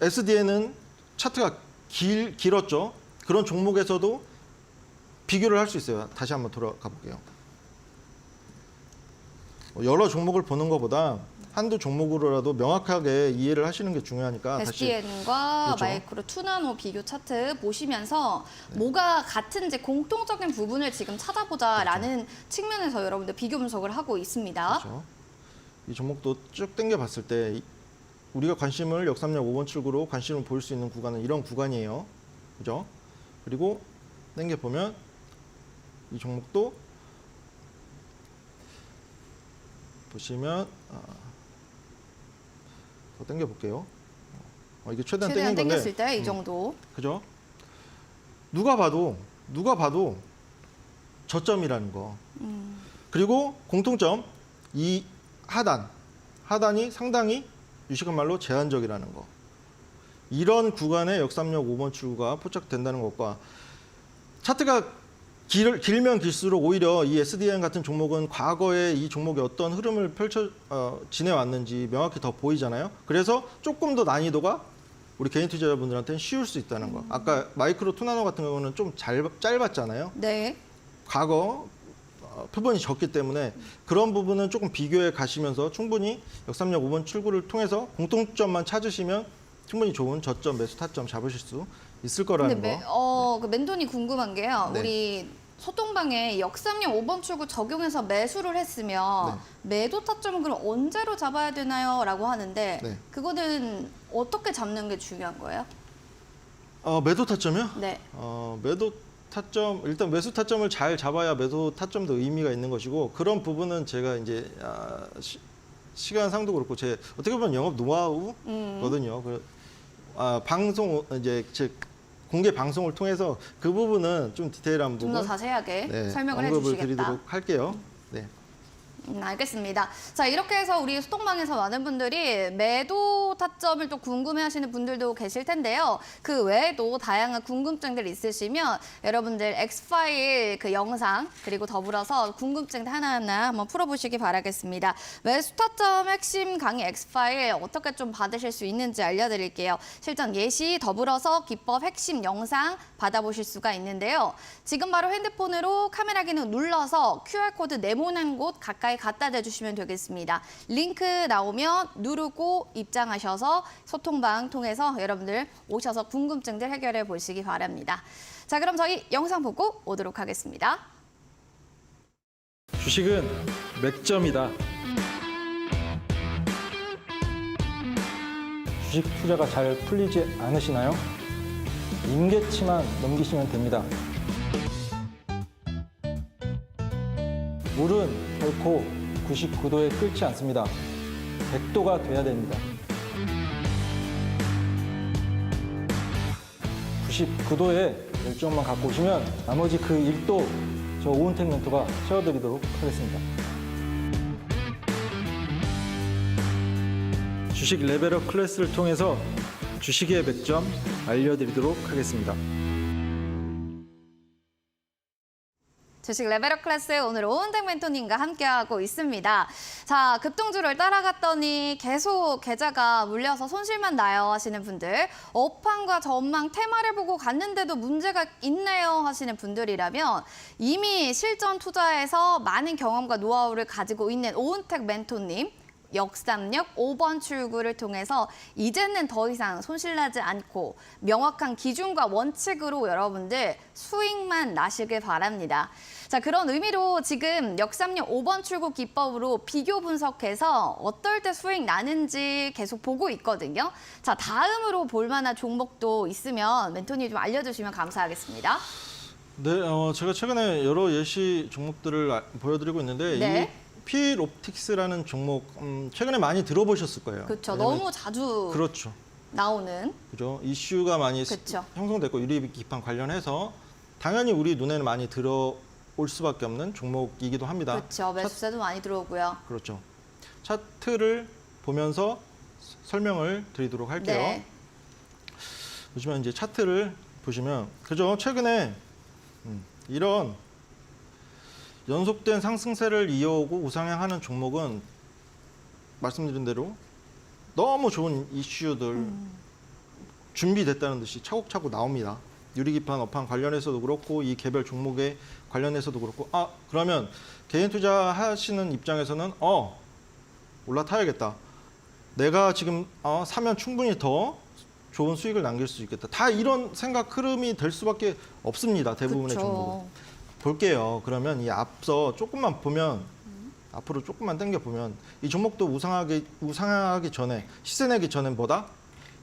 SDN은 차트가 길었죠. 그런 종목에서도 비교를 할 수 있어요. 다시 한번 돌아가 볼게요. 여러 종목을 보는 것보다 한두 종목으로라도 명확하게 이해를 하시는 게 중요하니까 SDN과 그렇죠. 마이크로 투나노 비교 차트 보시면서 뭐가 같은지 공통적인 부분을 지금 찾아보자라는 측면에서 여러분들 비교 분석을 하고 있습니다. 그렇죠. 이 종목도 쭉 당겨 봤을 때 우리가 관심을 역삼역 5번 출구로 관심을 보일 수 있는 구간은 이런 구간이에요. 그죠? 그리고 당겨 보면 이 종목도 보시면 더 당겨 볼게요. 이게 최대한 당긴 건데 당겼을 때 이 정도. 그죠? 누가 봐도 저점이라는 거. 그리고 공통점 이 하단이 상당히 유식한 말로 제한적이라는 거. 이런 구간에 역삼역 5번 출구가 포착된다는 것과 차트가 길면 길수록 오히려 이 SDN 같은 종목은 과거에 이 종목이 어떤 흐름을 지내왔는지 명확히 더 보이잖아요. 그래서 조금 더 난이도가 우리 개인 투자자분들한테는 쉬울 수 있다는 거. 아까 마이크로 투나노 같은 경우는 좀 짧았잖아요. 네. 과거 표본이 적기 때문에 그런 부분은 조금 비교해 가시면서 충분히 역삼역 5번 출구를 통해서 공통점만 찾으시면 충분히 좋은 저점, 매수 타점 잡으실 수 있을 거라는 근데 거. 그 멘토님 궁금한 게요. 네. 우리 소통방에 역삼역 5번 출구 적용해서 매수를 했으면 매도 타점은 그럼 언제로 잡아야 되나요? 라고 하는데 네. 그거는 어떻게 잡는 게 중요한 거예요? 매도 타점이요? 네. 매도 타점 일단 매수 타점을 잘 잡아야 매도 타점도 의미가 있는 것이고 그런 부분은 제가 이제 시간상도 그렇고 제 어떻게 보면 영업 노하우거든요. 방송 이제 제 공개 방송을 통해서 그 부분은 좀 디테일한 좀 부분 더 자세하게 설명을 언급을 해주시겠다. 드리도록 할게요. 네. 알겠습니다. 자, 이렇게 해서 우리 소통방에서 많은 분들이 매도 타점을 또 궁금해하시는 분들도 계실 텐데요. 그 외에도 다양한 궁금증들 있으시면 여러분들 X파일 그 영상 그리고 더불어서 궁금증들 하나하나 한번 풀어보시기 바라겠습니다. 매수 타점 핵심 강의 X파일 어떻게 좀 받으실 수 있는지 알려드릴게요. 실전 예시 더불어서 기법 핵심 영상 받아보실 수가 있는데요. 지금 바로 핸드폰으로 카메라 기능 눌러서 QR코드 네모난 곳 가까이 갖다 대주시면 되겠습니다. 링크 나오면 누르고 입장하셔서 소통방 통해서 여러분들 오셔서 궁금증들 해결해 보시기 바랍니다. 자, 그럼 저희 영상 보고 오도록 하겠습니다. 주식은 맥점이다. 주식 투자가 잘 풀리지 않으시나요? 임계치만 넘기시면 됩니다. 물은 결코 99도에 끓지 않습니다. 100도가 돼야 됩니다. 99도의 열정만 갖고 오시면 나머지 그 1도 저 오은택 멘토가 채워드리도록 하겠습니다. 주식 레벨업 클래스를 통해서 주식의 100점 알려드리도록 하겠습니다. 주식 레벨업 클래스 오늘 오은택 멘토님과 함께하고 있습니다. 자, 급등주를 따라갔더니 계속 계좌가 물려서 손실만 나요 하시는 분들, 업황과 전망 테마를 보고 갔는데도 문제가 있네요 하시는 분들이라면 이미 실전 투자에서 많은 경험과 노하우를 가지고 있는 오은택 멘토님, 역삼역 5번 출구를 통해서 이제는 더 이상 손실나지 않고 명확한 기준과 원칙으로 여러분들 수익만 나시길 바랍니다. 자, 그런 의미로 지금 역삼역 5번 출구 기법으로 비교 분석해서 어떨 때 수익 나는지 계속 보고 있거든요. 자, 다음으로 볼 만한 종목도 있으면 멘토님 좀 알려주시면 감사하겠습니다. 네, 제가 최근에 여러 예시 종목들을 보여드리고 있는데 네. 이 필옵틱스라는 종목 최근에 많이 들어보셨을 거예요. 그렇죠. 왜냐면- 너무 자주 그렇죠. 나오는. 그죠. 이슈가 많이 그쵸. 형성됐고 유리기판 관련해서 당연히 우리 눈에는 많이 들어올 수밖에 없는 종목이기도 합니다. 그렇죠. 매수세도 많이 들어오고요. 그렇죠. 차트를 보면서 설명을 드리도록 할게요. 네. 보시면 이제 차트를 보시면 그죠. 최근에 이런 연속된 상승세를 이어오고 우상향하는 종목은 말씀드린 대로 너무 좋은 이슈들 준비됐다는 듯이 차곡차곡 나옵니다. 유리기판 업황 관련해서도 그렇고 이 개별 종목에 관련해서도 그렇고 그러면 개인 투자하시는 입장에서는 올라타야겠다. 내가 지금 사면 충분히 더 좋은 수익을 남길 수 있겠다. 다 이런 생각 흐름이 될 수밖에 없습니다. 대부분의 그쵸. 종목은. 볼게요. 그러면 이 앞서 조금만 보면 앞으로 조금만 당겨 보면 이 종목도 우상하기 전에 시세 내기 전에 뭐다?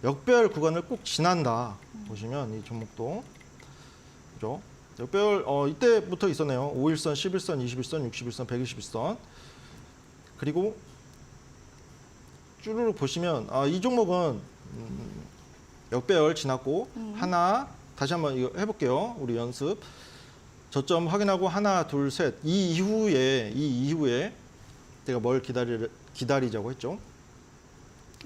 역배열 구간을 꼭 지난다. 보시면 이 종목도 그죠? 역배열 이때부터 있었네요. 5일선, 11선, 21선, 61선, 121선. 그리고 쭈루룩 보시면 이 종목은 역배열 지났고 하나 다시 한번 이거 해볼게요. 우리 연습. 저점 확인하고 하나, 둘, 셋. 이 이후에 내가 뭘 기다리자고 했죠?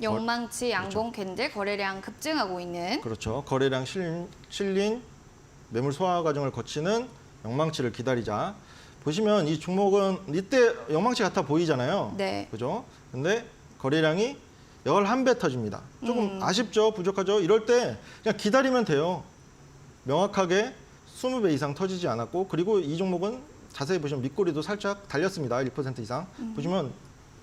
영망치 양봉 캔들 거래량 급증하고 있는. 그렇죠. 거래량 실린 매물 소화 과정을 거치는 영망치를 기다리자. 보시면 이 종목은 이때 영망치 같아 보이잖아요. 네. 그죠? 근데 거래량이 11배 터집니다. 조금 아쉽죠? 부족하죠? 이럴 때 그냥 기다리면 돼요. 명확하게 20배 이상 터지지 않았고 그리고 이 종목은 자세히 보시면 밑꼬리도 살짝 달렸습니다. 1% 이상. 보시면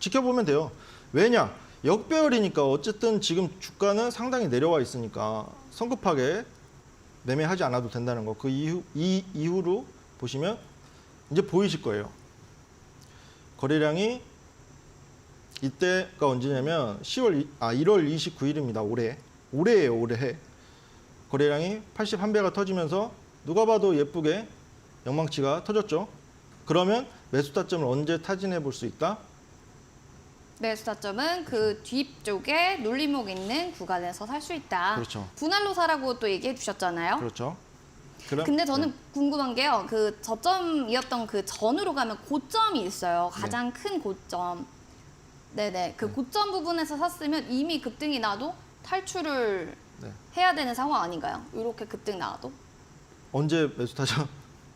지켜보면 돼요. 왜냐? 역배열이니까 어쨌든 지금 주가는 상당히 내려와 있으니까 성급하게 매매하지 않아도 된다는 거. 그 이후로 보시면 이제 보이실 거예요. 거래량이 이때가 언제냐면 1월 29일입니다. 올해예요. 올해. 거래량이 81배가 터지면서 누가 봐도 예쁘게 영망치가 터졌죠. 그러면 매수 타점을 언제 타진해 볼 수 있다? 매수 타점은 그 뒤쪽에 눌림목 있는 구간에서 살 수 있다. 그렇죠. 분할로 사라고 또 얘기해 주셨잖아요. 그렇죠. 근데 저는 궁금한 게요. 그 저점이었던 그 전으로 가면 고점이 있어요. 가장 큰 고점. 네네. 그 고점 부분에서 샀으면 이미 급등이 나도 탈출을 네. 해야 되는 상황 아닌가요? 이렇게 급등 나와도? 언제 매수 타점?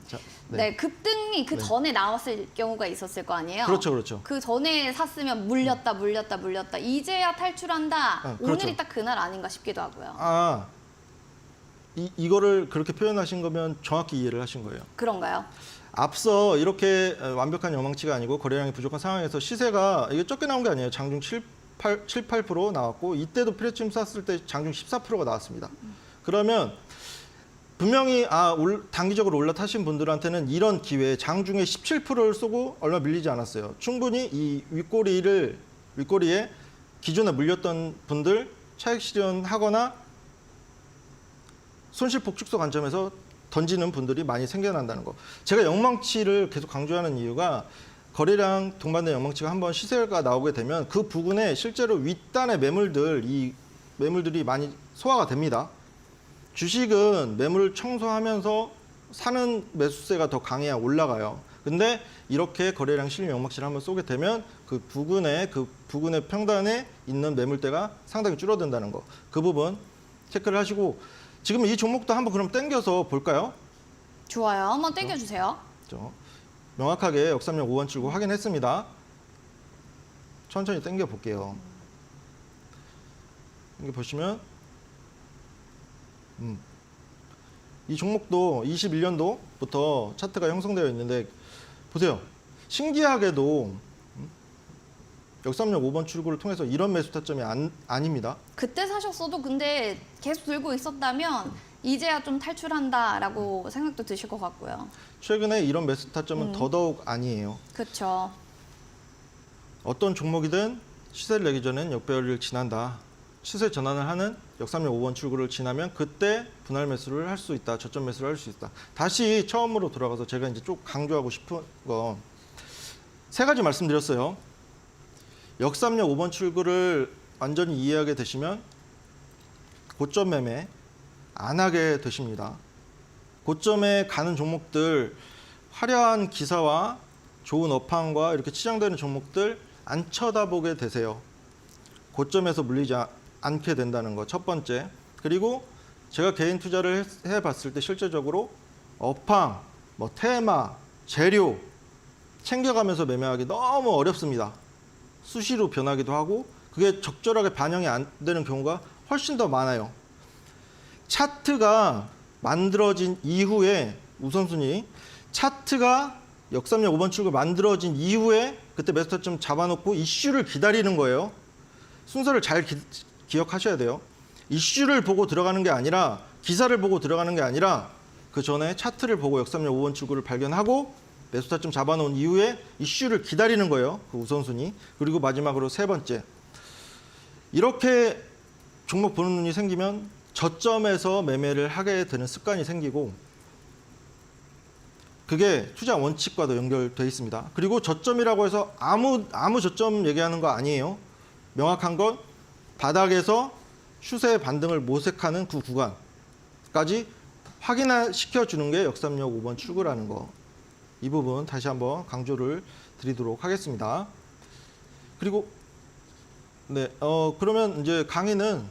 자, 네. 급등이 그 네. 전에 나왔을 경우가 있었을 거 아니에요? 그렇죠, 그렇죠. 그 전에 샀으면 물렸다. 이제야 탈출한다. 그렇죠. 오늘이 딱 그날 아닌가 싶기도 하고요. 이거를 그렇게 표현하신 거면 정확히 이해를 하신 거예요. 그런가요? 앞서 이렇게 완벽한 영망치가 아니고 거래량이 부족한 상황에서 시세가 이게 적게 나온 게 아니에요. 장중 8% 나왔고 이때도 프레침 쐈을 때 장중 14%가 나왔습니다. 그러면 분명히 단기적으로 올라타신 분들한테는 이런 기회에 장중에 17%를 쏘고 얼마 밀리지 않았어요. 충분히 이 윗꼬리에 기존에 물렸던 분들 차익 실현하거나 손실 폭축소 관점에서 던지는 분들이 많이 생겨난다는 거. 제가 영망치를 계속 강조하는 이유가 거래량 동반된 영망치가 한번 시세가 나오게 되면 그 부근에 실제로 윗단의 매물들이 많이 소화가 됩니다. 주식은 매물을 청소하면서 사는 매수세가 더 강해야 올라가요. 근데 이렇게 거래량 실린 영막치를 한번 쏘게 되면 그 부근의 평단에 있는 매물대가 상당히 줄어든다는 거. 그 부분 체크를 하시고 지금 이 종목도 한번 그럼 땡겨서 볼까요? 좋아요. 한번 땡겨주세요. 그렇죠. 명확하게 역삼역 5번 출구 확인했습니다. 천천히 당겨 볼게요. 당겨 보시면 이 종목도 21년도부터 차트가 형성되어 있는데 보세요. 신기하게도 역삼역 5번 출구를 통해서 이런 매수 타점이 아닙니다. 그때 사셨어도 근데 계속 들고 있었다면 이제야 좀 탈출한다라고 생각도 드실 것 같고요. 최근에 이런 매수 타점은 더더욱 아니에요. 그렇죠. 어떤 종목이든 시세를 내기 전엔 역배열을 지난다. 시세 전환을 하는 역삼역 5번 출구를 지나면 그때 분할 매수를 할 수 있다. 저점 매수를 할 수 있다. 다시 처음으로 돌아가서 제가 이제 쭉 강조하고 싶은 거 세 가지 말씀드렸어요. 역삼역 5번 출구를 완전히 이해하게 되시면 고점 매매 안 하게 되십니다. 고점에 가는 종목들, 화려한 기사와 좋은 업황과 이렇게 치장되는 종목들 안 쳐다보게 되세요. 고점에서 물리지 않게 된다는 거 첫 번째. 그리고 제가 개인 투자를 해봤을 때 실제적으로 업황, 뭐 테마, 재료 챙겨가면서 매매하기 너무 어렵습니다. 수시로 변하기도 하고 그게 적절하게 반영이 안 되는 경우가 훨씬 더 많아요. 차트가 만들어진 이후에 우선순위, 차트가 역삼역 5번 출구 만들어진 이후에 그때 매수 타점 잡아놓고 이슈를 기다리는 거예요. 순서를 잘 기억하셔야 돼요. 이슈를 보고 들어가는 게 아니라 기사를 보고 들어가는 게 아니라 그 전에 차트를 보고 역삼역 5번 출구를 발견하고 매수 타점 잡아놓은 이후에 이슈를 기다리는 거예요. 그 우선순위. 그리고 마지막으로 세 번째. 이렇게 종목 보는 눈이 생기면 저점에서 매매를 하게 되는 습관이 생기고 그게 투자 원칙과도 연결되어 있습니다. 그리고 저점이라고 해서 아무 저점 얘기하는 거 아니에요. 명확한 건 바닥에서 추세 반등을 모색하는 그 구간까지 확인시켜주는 게 역삼역 5번 출구라는 거. 이 부분 다시 한번 강조를 드리도록 하겠습니다. 그리고 그러면 이제 강의는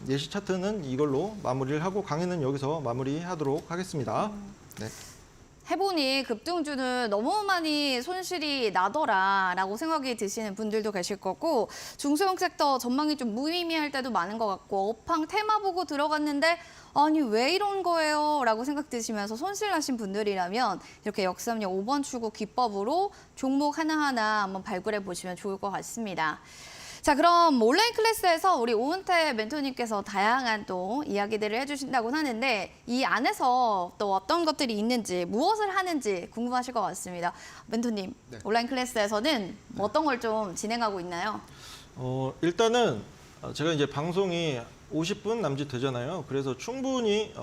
예시 차트는 이걸로 마무리를 하고 강의는 여기서 마무리하도록 하겠습니다. 네. 해보니 급등주는 너무 많이 손실이 나더라라고 생각이 드시는 분들도 계실 거고 중소형 섹터 전망이 좀 무의미할 때도 많은 것 같고 업황 테마 보고 들어갔는데 아니 왜 이런 거예요? 라고 생각 드시면서 손실 나신 분들이라면 이렇게 역삼역 5번 출구 기법으로 종목 하나하나 한번 발굴해 보시면 좋을 것 같습니다. 자, 그럼 온라인 클래스에서 우리 오은태 멘토님께서 다양한 또 이야기들을 해주신다고 하는데 이 안에서 또 어떤 것들이 있는지 무엇을 하는지 궁금하실 것 같습니다. 멘토님, 네. 온라인 클래스에서는 어떤 걸 좀 진행하고 있나요? 일단은 제가 이제 방송이 50분 남짓 되잖아요. 그래서 충분히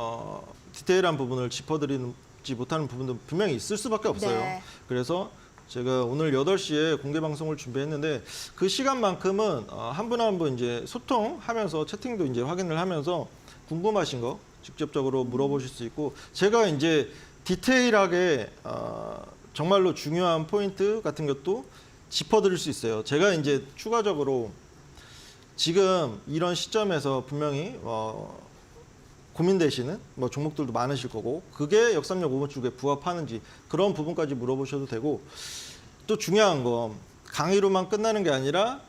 디테일한 부분을 짚어드리지 못하는 부분도 분명히 있을 수밖에 없어요. 네. 그래서 제가 오늘 8시에 공개 방송을 준비했는데 그 시간만큼은 한 분 한 분 이제 소통하면서 채팅도 이제 확인을 하면서 궁금하신 거 직접적으로 물어보실 수 있고 제가 이제 디테일하게 정말로 중요한 포인트 같은 것도 짚어드릴 수 있어요. 제가 이제 추가적으로 지금 이런 시점에서 분명히 고민되시는 종목들도 많으실 거고 그게 역삼역 5번 출구에 부합하는지 그런 부분까지 물어보셔도 되고 또 중요한 건 강의로만 끝나는 게 아니라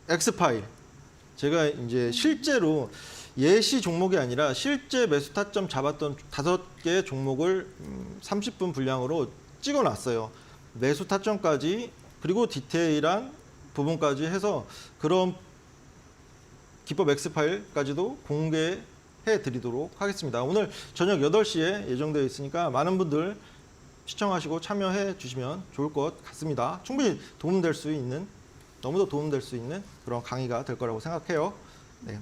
엑스파일 제가 이제 실제로 예시 종목이 아니라 실제 매수 타점 잡았던 5개의 종목을 30분 분량으로 찍어놨어요. 매수 타점까지 그리고 디테일한 부분까지 해서 그런 기법 엑스파일까지도 공개해 드리도록 하겠습니다. 오늘 저녁 8시에 예정되어 있으니까 많은 분들 시청하시고 참여해 주시면 좋을 것 같습니다. 충분히 도움될 수 있는 너무도 도움될 수 있는 그런 강의가 될 거라고 생각해요. 네.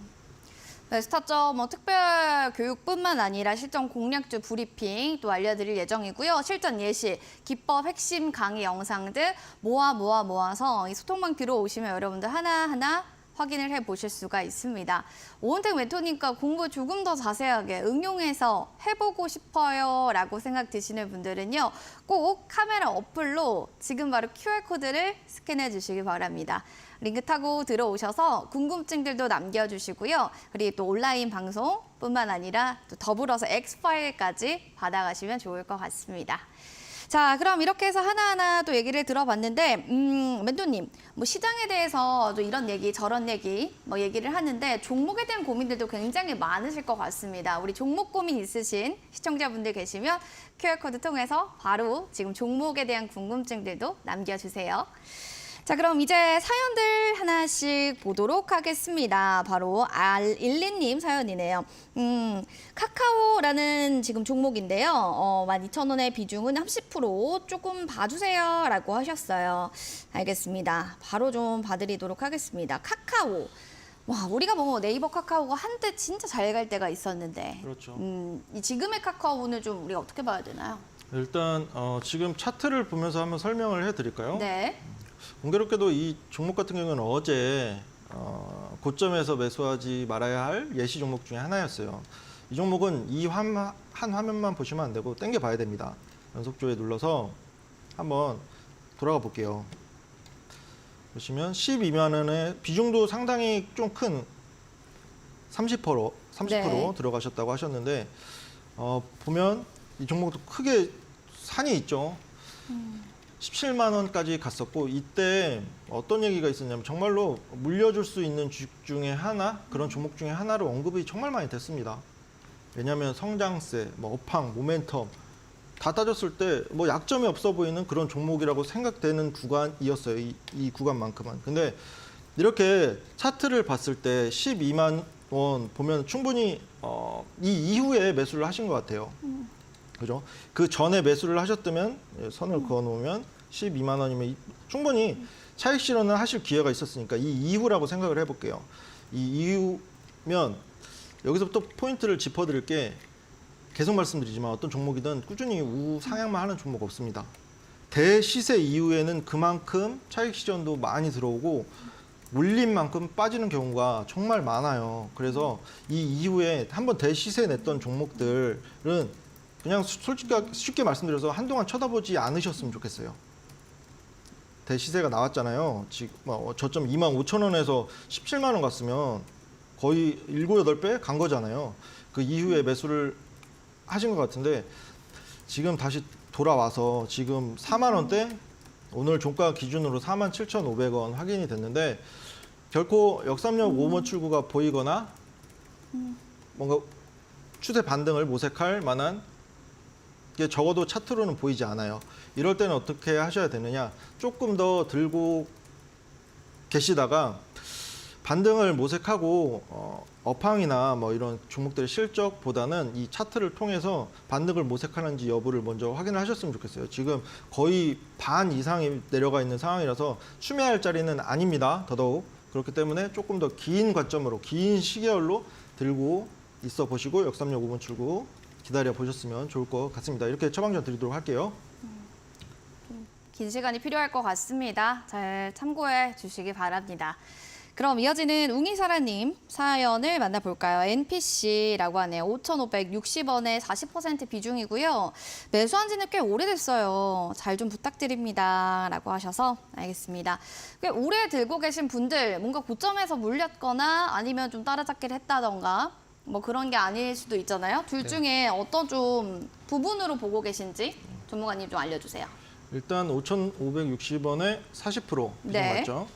네, 스타점 특별 교육뿐만 아니라 실전 공략주 브리핑 또 알려드릴 예정이고요. 실전 예시, 기법 핵심 강의 영상들 모아서 이 소통방 들어오시면 여러분들 하나하나 확인을 해보실 수가 있습니다. 오은택 멘토님과 공부 조금 더 자세하게 응용해서 해보고 싶어요 라고 생각 드시는 분들은요. 꼭 카메라 어플로 지금 바로 QR코드를 스캔해 주시기 바랍니다. 링크 타고 들어오셔서 궁금증들도 남겨주시고요. 그리고 또 온라인 방송뿐만 아니라 또 더불어서 엑스파일까지 받아가시면 좋을 것 같습니다. 자, 그럼 이렇게 해서 하나하나 또 얘기를 들어봤는데, 멘토님, 뭐 시장에 대해서 또 이런 얘기, 저런 얘기, 뭐 얘기를 하는데 종목에 대한 고민들도 굉장히 많으실 것 같습니다. 우리 종목 고민 있으신 시청자분들 계시면 QR코드 통해서 바로 지금 종목에 대한 궁금증들도 남겨주세요. 자, 그럼 이제 사연들 하나씩 보도록 하겠습니다. 바로 R12님 사연이네요. 카카오라는 지금 종목인데요. 12,000원의 비중은 30% 조금 봐주세요 라고 하셨어요. 알겠습니다. 바로 좀 봐드리도록 하겠습니다. 카카오. 와, 우리가 뭐 네이버 카카오가 한때 진짜 잘 갈 때가 있었는데. 그렇죠. 이 지금의 카카오는 좀 우리가 어떻게 봐야 되나요? 일단 지금 차트를 보면서 한번 설명을 해드릴까요? 네. 공교롭게도 이 종목 같은 경우는 어제 고점에서 매수하지 말아야 할 예시 종목 중에 하나였어요. 이 종목은 한 화면만 보시면 안 되고 당겨 봐야 됩니다. 연속조에 눌러서 한번 돌아가 볼게요. 보시면 12만 원의 비중도 상당히 좀 큰 30% 네. 들어가셨다고 하셨는데 보면 이 종목도 크게 산이 있죠. 17만 원까지 갔었고 이때 어떤 얘기가 있었냐면 정말로 물려줄 수 있는 주식 중에 하나, 그런 종목 중에 하나로 언급이 정말 많이 됐습니다. 왜냐하면 성장세, 뭐 업황, 모멘텀 다 따졌을 때 뭐 약점이 없어 보이는 그런 종목이라고 생각되는 구간이었어요. 이 구간만큼은. 근데 이렇게 차트를 봤을 때 12만 원 보면 충분히 이 이후에 매수를 하신 것 같아요. 그죠? 그 전에 매수를 하셨다면 선을 그어 놓으면 12만 원이면 충분히 차익 실현을 하실 기회가 있었으니까 이 이후라고 생각을 해볼게요. 이 이후면 여기서부터 포인트를 짚어드릴 게 계속 말씀드리지만 어떤 종목이든 꾸준히 우상향만 하는 종목 없습니다. 대시세 이후에는 그만큼 차익 실현도 많이 들어오고 올린 만큼 빠지는 경우가 정말 많아요. 그래서 이 이후에 한번 대시세 냈던 종목들은 그냥 쉽게 말씀드려서 한동안 쳐다보지 않으셨으면 좋겠어요. 대시세가 나왔잖아요. 지금 저점 25,000원에서 17만 원 갔으면 거의 7, 8배 간 거잖아요. 그 이후에 매수를 하신 것 같은데 지금 다시 돌아와서 지금 4만 원대, 오늘 종가 기준으로 47,500원 확인이 됐는데 결코 역삼역 5번 출구가 보이거나 뭔가 추세 반등을 모색할 만한 게 적어도 차트로는 보이지 않아요. 이럴 때는 어떻게 하셔야 되느냐? 조금 더 들고 계시다가 반등을 모색하고 업황이나 뭐 이런 종목들의 실적보다는 이 차트를 통해서 반등을 모색하는지 여부를 먼저 확인을 하셨으면 좋겠어요. 지금 거의 반 이상이 내려가 있는 상황이라서 추매할 자리는 아닙니다. 더더욱 그렇기 때문에 조금 더 긴 관점으로, 긴 시계열로 들고 있어 보시고 역삼역 5번 출구 기다려 보셨으면 좋을 것 같습니다. 이렇게 처방전 드리도록 할게요. 긴 시간이 필요할 것 같습니다. 잘 참고해 주시기 바랍니다. 그럼 이어지는 웅이사라님 사연을 만나볼까요? NPC라고 하네요. 5,560원에 40% 비중이고요. 매수한 지는 꽤 오래됐어요. 잘 좀 부탁드립니다. 라고 하셔서 알겠습니다. 꽤 오래 들고 계신 분들 뭔가 고점에서 물렸거나 아니면 좀 따라잡기를 했다던가 뭐 그런 게 아닐 수도 있잖아요. 둘 중에 어떤 좀 부분으로 보고 계신지 전문가님 좀 알려주세요. 일단 5,560원에 40% 비중 네. 맞죠?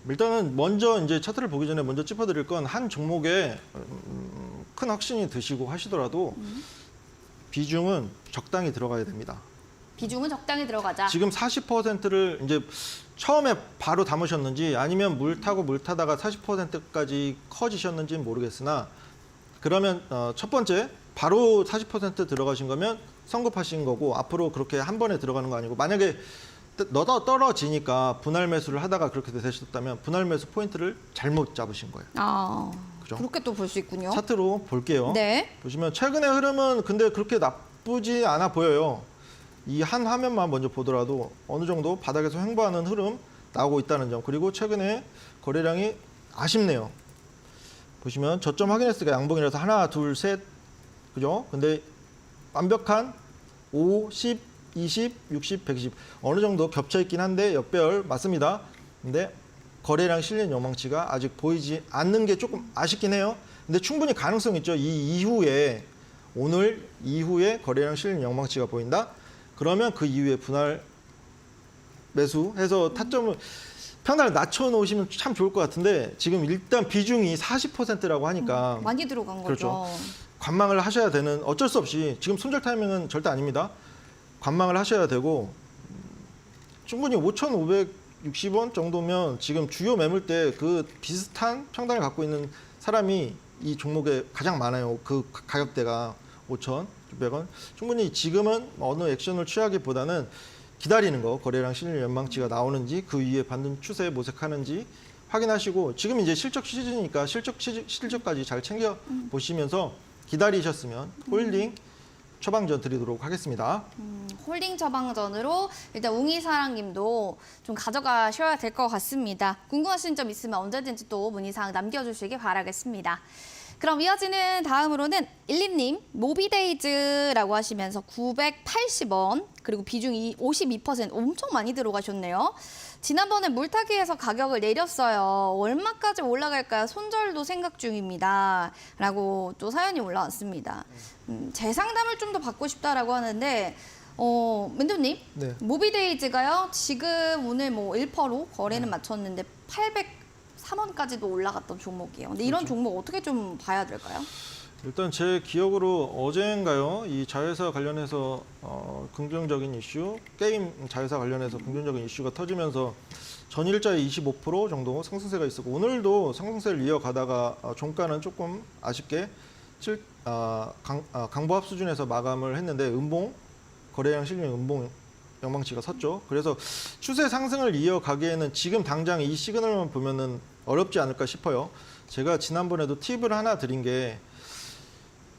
일단은 먼저 이제 차트를 보기 전에 먼저 짚어드릴 건 한 종목에 큰 확신이 드시고 하시더라도 비중은 적당히 들어가야 됩니다. 비중은 적당히 들어가자. 지금 40%를 이제 처음에 바로 담으셨는지 아니면 물 타다가 40%까지 커지셨는지는 모르겠으나 그러면 첫 번째 바로 40% 들어가신 거면 성급하신 거고 앞으로 그렇게 한 번에 들어가는 거 아니고 만약에 떨어지니까 분할 매수를 하다가 그렇게 되셨다면 분할 매수 포인트를 잘못 잡으신 거예요. 아, 그죠? 그렇게 또 볼 수 있군요. 차트로 볼게요. 네. 보시면 최근의 흐름은 근데 그렇게 나쁘지 않아 보여요. 이 한 화면만 먼저 보더라도 어느 정도 바닥에서 횡보하는 흐름 나오고 있다는 점. 그리고 최근에 거래량이 아쉽네요. 보시면 저점 확인했을 때 양봉이라서 하나, 둘, 셋, 그죠? 근데 완벽한 5, 10, 20, 60, 120 어느 정도 겹쳐 있긴 한데 역배열 맞습니다. 근데 거래량 실린 영망치가 아직 보이지 않는 게 조금 아쉽긴 해요. 근데 충분히 가능성 있죠. 이 이후에 오늘 이후에 거래량 실린 영망치가 보인다. 그러면 그 이후에 분할 매수해서 타점을 평단을 낮춰놓으시면 참 좋을 것 같은데 지금 일단 비중이 40%라고 하니까 많이 들어간 거죠. 그렇죠. 관망을 하셔야 되는 어쩔 수 없이 지금 손절 타이밍은 절대 아닙니다. 관망을 하셔야 되고 충분히 5,560원 정도면 지금 주요 매물대 그 비슷한 평단을 갖고 있는 사람이 이 종목에 가장 많아요. 그 가격대가 5,600원. 충분히 지금은 어느 액션을 취하기보다는 기다리는 거, 거래량 실질 연망치가 나오는지 그 위에 받는 추세에 모색하는지 확인하시고 지금 이제 실적 시즌이니까 실적까지 잘 챙겨 보시면서 기다리셨으면 홀딩 처방전 드리도록 하겠습니다. 홀딩 처방전으로 일단 웅이사랑님도 좀 가져가셔야 될 것 같습니다. 궁금하신 점 있으면 언제든지 또 문의사항 남겨주시기 바라겠습니다. 그럼 이어지는 다음으로는 12님 모비데이즈라고 하시면서 980원 그리고 비중이 52% 엄청 많이 들어가셨네요. 지난번에 물타기에서 가격을 내렸어요. 얼마까지 올라갈까요? 손절도 생각 중입니다. 라고 또 사연이 올라왔습니다. 재상담을 좀 더 받고 싶다라고 하는데 멘토님 네. 모비데이즈가요. 지금 오늘 뭐 1%로 거래는 마쳤는데 803원까지도 올라갔던 종목이에요. 근데 이런 종목 어떻게 좀 봐야 될까요? 일단 제 기억으로 어제인가요? 이 자회사 관련해서 긍정적인 이슈, 게임 자회사 관련해서 긍정적인 이슈가 터지면서 전일자에 25% 정도 상승세가 있었고 오늘도 상승세를 이어가다가 종가는 조금 아쉽게 강보합 수준에서 마감을 했는데 음봉, 거래량 실명 음봉 영망치가 섰죠. 그래서 추세 상승을 이어가기에는 지금 당장 이 시그널만 보면은 어렵지 않을까 싶어요. 제가 지난번에도 팁을 하나 드린 게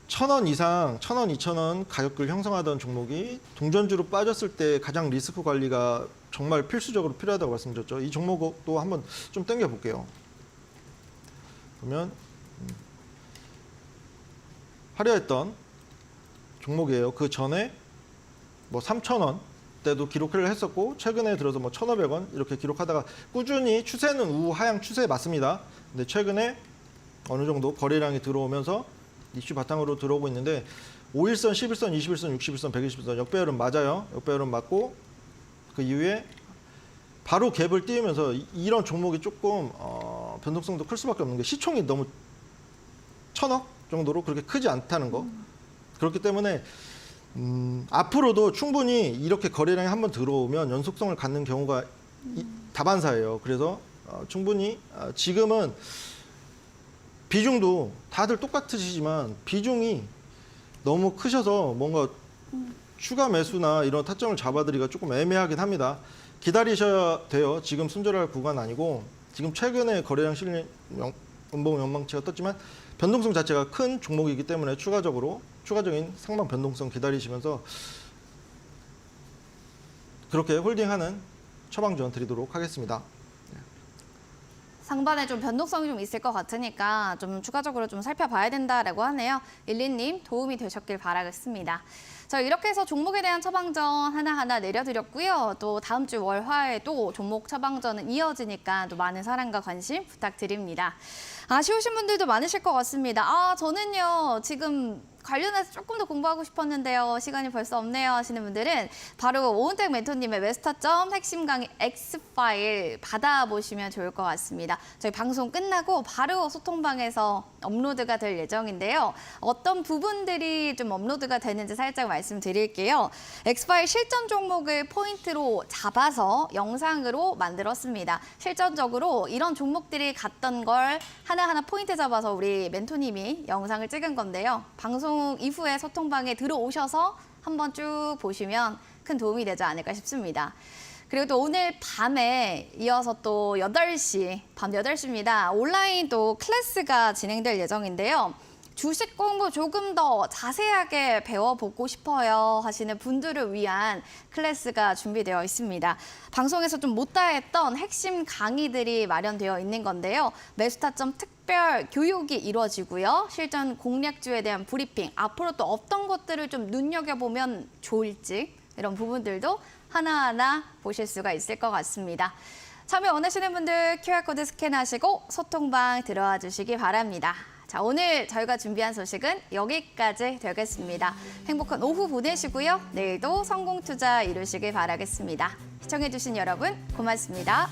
1,000원 이상, 1,000원, 2,000원 가격을 형성하던 종목이 동전주로 빠졌을 때 가장 리스크 관리가 정말 필수적으로 필요하다고 말씀드렸죠. 이 종목도 한번 좀 당겨 볼게요. 보면 화려했던 종목이에요. 그 전에 뭐 3,000원 때도 기록을 했었고 최근에 들어서 뭐 1,500원 이렇게 기록하다가 꾸준히 추세는 우하향 추세 맞습니다. 근데 최근에 어느 정도 거래량이 들어오면서 이슈 바탕으로 들어오고 있는데 5일선, 11선, 21선, 61선, 120선 역배열은 맞아요. 역배열은 맞고 그 이후에 바로 갭을 띄우면서 이런 종목이 조금 변동성도 클 수밖에 없는 게 시총이 너무 1,000억 정도로 그렇게 크지 않다는 거. 그렇기 때문에 앞으로도 충분히 이렇게 거래량이 한번 들어오면 연속성을 갖는 경우가 다반사예요. 그래서 충분히 지금은 비중도 다들 똑같으시지만 비중이 너무 크셔서 뭔가 추가 매수나 이런 타점을 잡아드리기가 조금 애매하긴 합니다. 기다리셔야 돼요. 지금 순절할 구간 아니고 지금 최근에 거래량 실린 음봉 연망치가 떴지만 변동성 자체가 큰 종목이기 때문에 추가적인 상방 변동성 기다리시면서 그렇게 홀딩하는 처방전 드리도록 하겠습니다. 상반에 좀 변동성이 좀 있을 것 같으니까 좀 추가적으로 좀 살펴봐야 된다라고 하네요. 12님 도움이 되셨길 바라겠습니다. 자, 이렇게 해서 종목에 대한 처방전 하나하나 내려드렸고요. 또 다음 주 월화에도 종목 처방전은 이어지니까 또 많은 사랑과 관심 부탁드립니다. 아쉬우신 분들도 많으실 것 같습니다. 저는요 지금 관련해서 조금 더 공부하고 싶었는데요. 시간이 벌써 없네요 하시는 분들은 바로 오은택 멘토님의 웨스타점 핵심 강의 X파일 받아보시면 좋을 것 같습니다. 저희 방송 끝나고 바로 소통방에서 업로드가 될 예정인데요. 어떤 부분들이 좀 업로드가 되는지 살짝 말씀드릴게요. X파일 실전 종목을 포인트로 잡아서 영상으로 만들었습니다. 실전적으로 이런 종목들이 갔던 걸 하나하나 포인트 잡아서 우리 멘토님이 영상을 찍은 건데요. 방송 이후에 소통방에 들어오셔서 한번 쭉 보시면 큰 도움이 되지 않을까 싶습니다. 그리고 또 오늘 밤에 이어서 또 8시, 밤 8시입니다. 온라인 또 클래스가 진행될 예정인데요. 주식 공부 조금 더 자세하게 배워보고 싶어요 하시는 분들을 위한 클래스가 준비되어 있습니다. 방송에서 좀 못다했던 핵심 강의들이 마련되어 있는 건데요. 매수타점 특별 교육이 이루어지고요. 실전 공략주에 대한 브리핑, 앞으로 또 어떤 것들을 좀 눈여겨보면 좋을지 이런 부분들도 하나하나 보실 수가 있을 것 같습니다. 참여 원하시는 분들 QR코드 스캔하시고 소통방 들어와 주시기 바랍니다. 자, 오늘 저희가 준비한 소식은 여기까지 되겠습니다. 행복한 오후 보내시고요. 내일도 성공 투자 이루시길 바라겠습니다. 시청해주신 여러분 고맙습니다.